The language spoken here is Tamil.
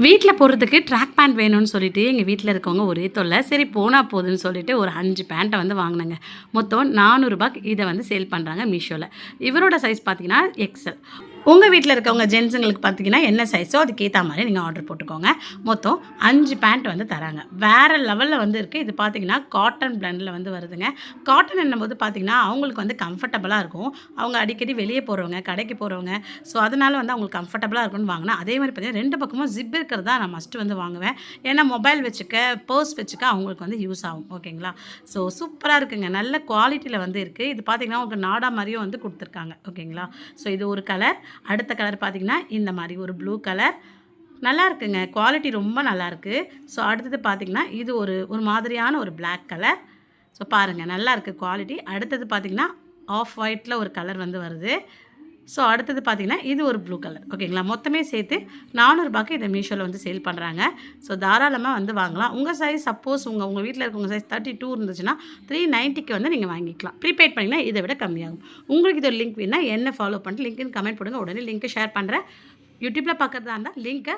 வீட்டில் போடுறதுக்கு ட்ராக் பேண்ட் வேணும்னு சொல்லிட்டு எங்கள் வீட்டில் இருக்கவங்க ஒரே தொல்லை. சரி போனா போதுன்னு சொல்லிட்டு ஒரு 5 பேண்ட்டை வந்து வாங்கினேங்க. மொத்தம் ரூ. 400 இதை வந்து சேல் பண்ணுறாங்க மீஷோவில். இவரோட சைஸ் பார்த்தீங்கன்னா எக்ஸ்எல். உங்கள் வீட்டில் இருக்கவங்க ஜென்ஸுங்களுக்கு பார்த்தீங்கன்னா என்ன சைஸோ அதுக்கேற்ற மாதிரி நீங்கள் ஆர்டர் போட்டுக்கோங்க. மொத்தம் 5 பேண்ட் வந்து தராங்க. வேறு லெவலில் வந்து இருக்குது. இது பார்த்தீங்கன்னா காட்டன் பிளண்டில் வந்து வருதுங்க. காட்டன் என்னும்போது பார்த்தீங்கன்னா அவங்களுக்கு வந்து கம்ஃபர்டபுளாக இருக்கும். அவங்க அடிக்கடி வெளியே போகிறவங்க, கடைக்கு போகிறவங்க, ஸோ அதனால் வந்து அவங்களுக்கு கம்ஃபர்டபுளாக இருக்கும்னு வாங்கினேன். அதே மாதிரி பார்த்தீங்கன்னா 2 பக்கமும் ஜிப் இருக்கிறது தான் நான் மஸ்ட்டு வந்து வாங்குவேன். ஏன்னா மொபைல் வச்சுக்க, பர்ஸ் வச்சுக்க அவங்களுக்கு வந்து யூஸ் ஆகும். ஓகேங்களா? ஸோ சூப்பராக இருக்குங்க. நல்ல குவாலிட்டியில் வந்து இருக்குது. இது பார்த்தீங்கன்னா உங்களுக்கு நாடா மாதிரியும் வந்து கொடுத்துருக்காங்க. ஓகேங்களா? ஸோ இது ஒரு கலர். அடுத்த கலர் பார்த்திங்கன்னா இந்த மாதிரி ஒரு ப்ளூ கலர். நல்லா இருக்குங்க. குவாலிட்டி ரொம்ப நல்லாயிருக்கு. ஸோ அடுத்தது பார்த்திங்கன்னா இது ஒரு ஒரு மாதிரியான ஒரு பிளாக் கலர். ஸோ பாருங்கள் நல்லா இருக்குது குவாலிட்டி. அடுத்தது பார்த்திங்கன்னா ஆஃப் ஒயிட்டில் ஒரு கலர் வந்து வருது. ஸோ அடுத்தது பார்த்திங்கன்னா இது ஒரு ப்ளூ கலர். ஓகேங்களா? மொத்தமே சேர்த்து ரூ. 400 இதை மீஷோவில் வந்து சேல் பண்ணுறாங்க. ஸோ தாராளமாக வந்து வாங்கலாம். உங்கள் சைஸ் சப்போஸ் உங்கள் வீட்டில் இருக்கவங்க சைஸ் 32 இருந்துச்சுன்னா 390க்கு வந்து நீங்கள் வாங்கிக்கலாம். ப்ரீபெய்ட் பண்ணிங்கன்னா இதை விட கம்மியாகும். உங்களுக்கு இது ஒரு லிங்க் வேணுன்னா என்ன ஃபாலோ பண்ணிட்டு லிங்க்னு கமெண்ட் போடுங்க. உடனே லிங்க்கை ஷேர் பண்ணுறேன். யூடியூப்பில் பார்க்குறதா இருந்தால் லிங்க்கை